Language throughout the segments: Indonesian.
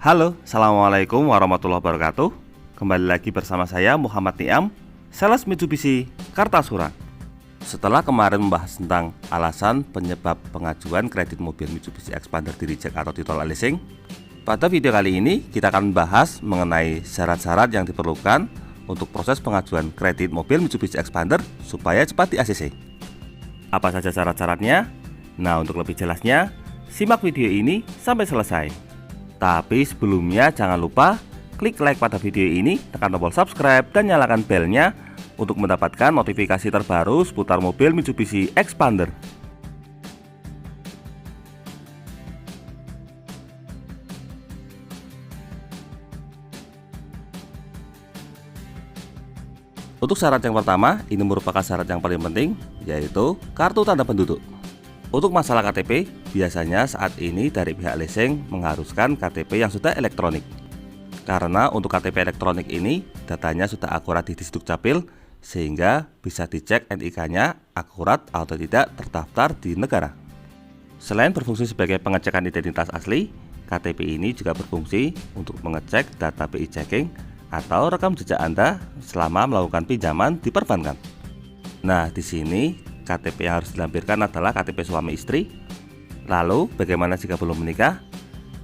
Halo, Assalamualaikum warahmatullahi wabarakatuh. Kembali lagi bersama saya Muhammad Niam, sales Mitsubishi Kartasura. Setelah kemarin membahas tentang alasan penyebab pengajuan kredit mobil Mitsubishi Expander di reject atau ditolak leasing, pada video kali ini kita akan membahas mengenai syarat-syarat yang diperlukan untuk proses pengajuan kredit mobil Mitsubishi Expander supaya cepat di ACC. Apa saja syarat-syaratnya? Nah, untuk lebih jelasnya, simak video ini sampai selesai. Tapi sebelumnya jangan lupa klik like pada video ini, tekan tombol subscribe dan nyalakan belnya untuk mendapatkan notifikasi terbaru seputar mobil Mitsubishi Expander. Untuk syarat yang pertama, ini merupakan syarat yang paling penting, yaitu kartu tanda penduduk. Untuk masalah KTP, biasanya saat ini dari pihak leasing mengharuskan KTP yang sudah elektronik. Karena untuk KTP elektronik ini, datanya sudah akurat di Disdukcapil, sehingga bisa dicek NIK-nya akurat atau tidak terdaftar di negara. Selain berfungsi sebagai pengecekan identitas asli, KTP ini juga berfungsi untuk mengecek data BI checking atau rekam jejak Anda selama melakukan pinjaman di perbankan. Nah, di sini KTP yang harus dilampirkan adalah KTP suami istri. Lalu bagaimana jika belum menikah?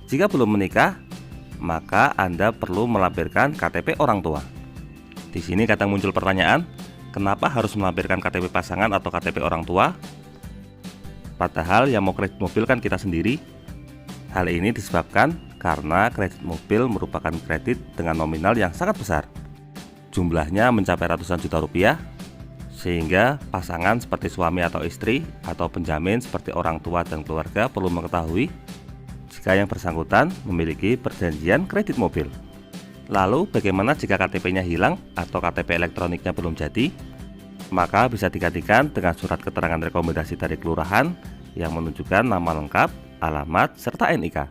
Jika belum menikah, maka Anda perlu melampirkan KTP orang tua. Di sini kadang muncul pertanyaan, kenapa harus melampirkan KTP pasangan atau KTP orang tua? Padahal yang mau kredit mobil kan kita sendiri. Hal ini disebabkan karena kredit mobil merupakan kredit dengan nominal yang sangat besar. Jumlahnya mencapai ratusan juta rupiah, sehingga pasangan seperti suami atau istri atau penjamin seperti orang tua dan keluarga perlu mengetahui jika yang bersangkutan memiliki perjanjian kredit mobil. Lalu bagaimana jika KTP-nya hilang atau KTP elektroniknya belum jadi? Maka bisa digantikan dengan surat keterangan rekomendasi dari kelurahan yang menunjukkan nama lengkap, alamat, serta NIK.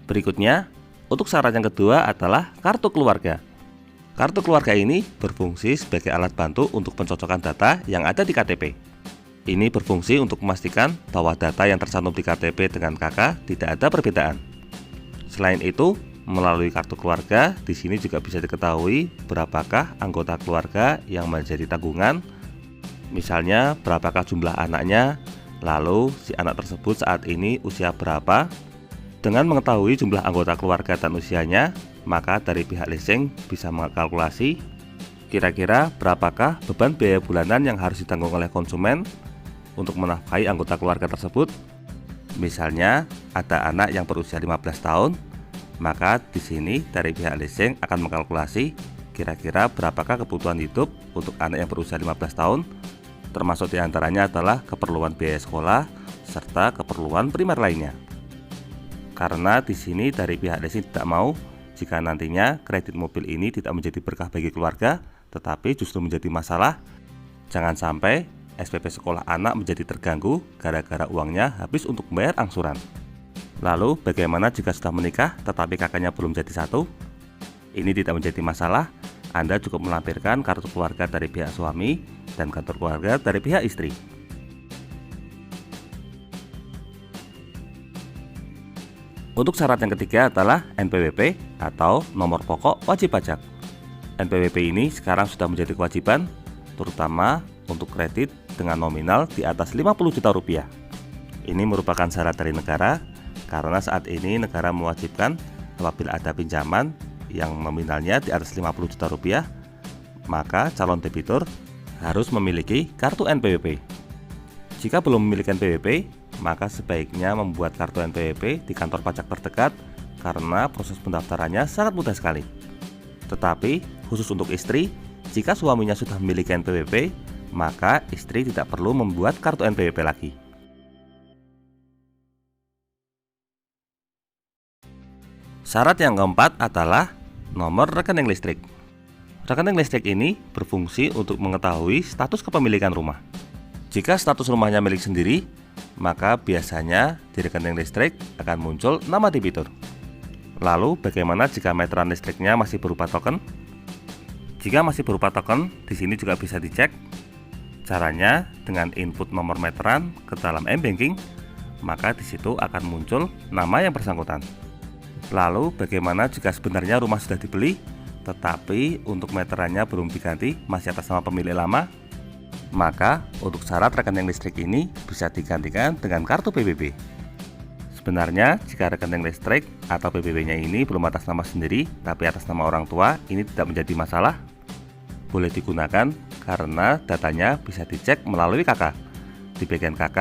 Berikutnya, untuk syarat yang kedua adalah kartu keluarga. Kartu keluarga ini berfungsi sebagai alat bantu untuk pencocokan data yang ada di KTP. Ini berfungsi untuk memastikan bahwa data yang tercantum di KTP dengan KK tidak ada perbedaan. Selain itu, melalui kartu keluarga, di sini juga bisa diketahui berapakah anggota keluarga yang menjadi tanggungan. Misalnya, berapakah jumlah anaknya, lalu si anak tersebut saat ini usia berapa. Dengan mengetahui jumlah anggota keluarga dan usianya, maka dari pihak leasing bisa mengkalkulasi kira-kira berapakah beban biaya bulanan yang harus ditanggung oleh konsumen untuk menafkahi anggota keluarga tersebut. Misalnya ada anak yang berusia 15 tahun, maka di sini dari pihak leasing akan mengkalkulasi kira-kira berapakah kebutuhan hidup untuk anak yang berusia 15 tahun, termasuk diantaranya adalah keperluan biaya sekolah serta keperluan primer lainnya. Karena di sini dari pihak leasing tidak mau jika nantinya kredit mobil ini tidak menjadi berkah bagi keluarga, tetapi justru menjadi masalah. Jangan sampai SPP sekolah anak menjadi terganggu gara-gara uangnya habis untuk membayar angsuran. Lalu bagaimana jika sudah menikah tetapi kakaknya belum jadi satu? Ini tidak menjadi masalah. Anda cukup melampirkan kartu keluarga dari pihak suami dan kartu keluarga dari pihak istri. Untuk syarat yang ketiga adalah NPWP atau nomor pokok wajib pajak. NPWP ini sekarang sudah menjadi kewajiban, terutama untuk kredit dengan nominal di atas 50 juta rupiah. Ini merupakan syarat dari negara, karena saat ini negara mewajibkan apabila ada pinjaman yang nominalnya di atas 50 juta rupiah, maka calon debitur harus memiliki kartu NPWP. Jika belum memiliki NPWP, maka sebaiknya membuat kartu NPWP di kantor pajak terdekat karena proses pendaftarannya sangat mudah sekali. Tetapi khusus untuk istri, jika suaminya sudah memiliki NPWP, maka istri tidak perlu membuat kartu NPWP lagi. Syarat yang keempat adalah nomor rekening listrik. Rekening listrik ini berfungsi untuk mengetahui status kepemilikan rumah. Jika status rumahnya milik sendiri, maka biasanya di rekening listrik akan muncul nama debitur. Lalu bagaimana jika meteran listriknya masih berupa token? Jika masih berupa token, di sini juga bisa dicek. Caranya dengan input nomor meteran ke dalam m-banking, maka di situ akan muncul nama yang bersangkutan. Lalu bagaimana jika sebenarnya rumah sudah dibeli, tetapi untuk meterannya belum diganti, masih atas nama pemilik lama? Maka untuk syarat rekening listrik ini bisa digantikan dengan kartu PBB. Sebenarnya jika rekening listrik atau PBB-nya ini belum atas nama sendiri tapi atas nama orang tua, ini tidak menjadi masalah. Boleh digunakan karena datanya bisa dicek melalui KK. Di bagian KK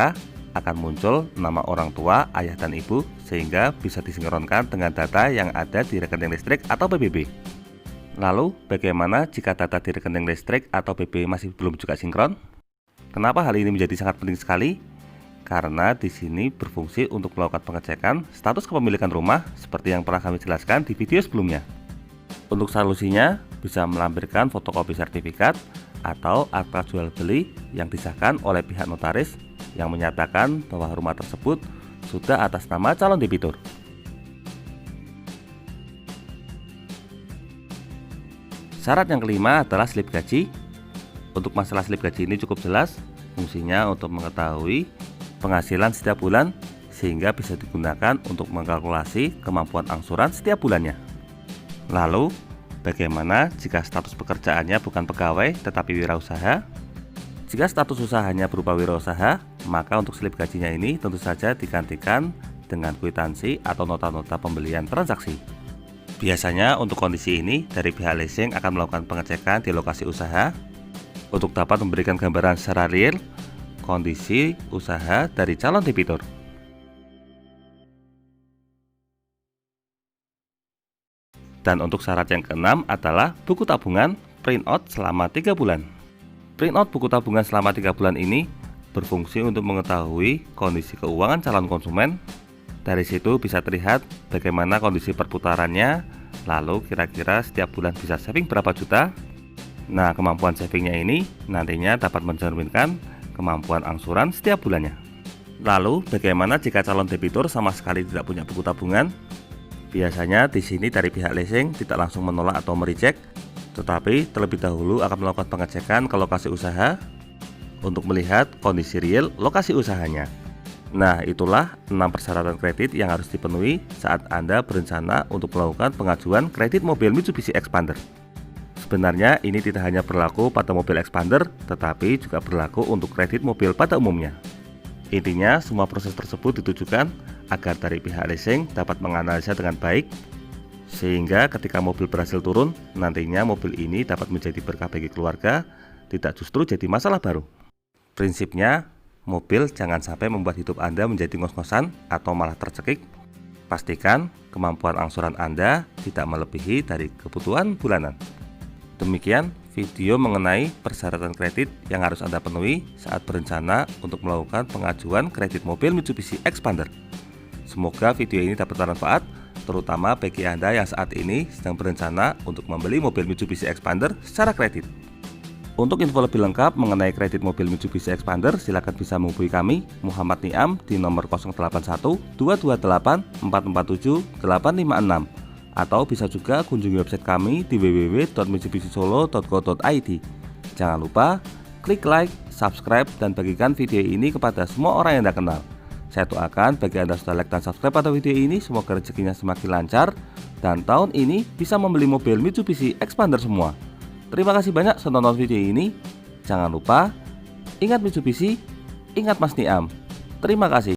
akan muncul nama orang tua, ayah dan ibu, sehingga bisa disinkronkan dengan data yang ada di rekening listrik atau PBB. Lalu bagaimana jika data di rekening listrik atau PBB masih belum juga sinkron? Kenapa hal ini menjadi sangat penting sekali? Karena di sini berfungsi untuk melakukan pengecekan status kepemilikan rumah seperti yang pernah kami jelaskan di video sebelumnya. Untuk solusinya bisa melampirkan fotokopi sertifikat atau akta jual beli yang disahkan oleh pihak notaris yang menyatakan bahwa rumah tersebut sudah atas nama calon debitur. Syarat yang kelima adalah slip gaji. Untuk masalah slip gaji ini cukup jelas, fungsinya untuk mengetahui penghasilan setiap bulan sehingga bisa digunakan untuk mengkalkulasi kemampuan angsuran setiap bulannya. Lalu, bagaimana jika status pekerjaannya bukan pegawai tetapi wirausaha? Jika status usahanya berupa wirausaha, maka untuk slip gajinya ini tentu saja digantikan dengan kwitansi atau nota-nota pembelian transaksi. Biasanya untuk kondisi ini dari pihak leasing akan melakukan pengecekan di lokasi usaha untuk dapat memberikan gambaran secara real kondisi usaha dari calon debitur. Dan untuk syarat yang keenam adalah buku tabungan printout selama 3 bulan. Printout buku tabungan selama 3 bulan ini berfungsi untuk mengetahui kondisi keuangan calon konsumen. Dari situ bisa terlihat bagaimana kondisi perputarannya, lalu kira-kira setiap bulan bisa saving berapa juta. Nah, kemampuan savingnya ini nantinya dapat mencerminkan kemampuan angsuran setiap bulannya. Lalu, bagaimana jika calon debitur sama sekali tidak punya buku tabungan? Biasanya di sini dari pihak leasing tidak langsung menolak atau merecek, tetapi terlebih dahulu akan melakukan pengecekan ke lokasi usaha untuk melihat kondisi real lokasi usahanya. Nah, itulah 6 persyaratan kredit yang harus dipenuhi saat Anda berencana untuk melakukan pengajuan kredit mobil Mitsubishi Xpander. Sebenarnya ini tidak hanya berlaku pada mobil Xpander, tetapi juga berlaku untuk kredit mobil pada umumnya. Intinya, semua proses tersebut ditujukan agar dari pihak leasing dapat menganalisa dengan baik, sehingga ketika mobil berhasil turun, nantinya mobil ini dapat menjadi berkah bagi keluarga, tidak justru jadi masalah baru. Prinsipnya, mobil jangan sampai membuat hidup Anda menjadi ngos-ngosan atau malah tercekik. Pastikan kemampuan angsuran Anda tidak melebihi dari kebutuhan bulanan. Demikian video mengenai persyaratan kredit yang harus Anda penuhi saat berencana untuk melakukan pengajuan kredit mobil Mitsubishi Xpander. Semoga video ini dapat bermanfaat, terutama bagi Anda yang saat ini sedang berencana untuk membeli mobil Mitsubishi Xpander secara kredit. Untuk info lebih lengkap mengenai kredit mobil Mitsubishi Xpander, silakan bisa menghubungi kami, Muhammad Niam, di nomor 081 228 447 856. Atau bisa juga kunjungi website kami di www.mitsubishisolo.co.id. Jangan lupa klik like, subscribe, dan bagikan video ini kepada semua orang yang Anda kenal. Saya doakan bagi Anda sudah like dan subscribe pada video ini, semoga rezekinya semakin lancar dan tahun ini bisa membeli mobil Mitsubishi Xpander semua. Terima kasih banyak sudah nonton video ini. Jangan lupa ingat Mitsubishi, ingat Mas Niam. Terima kasih.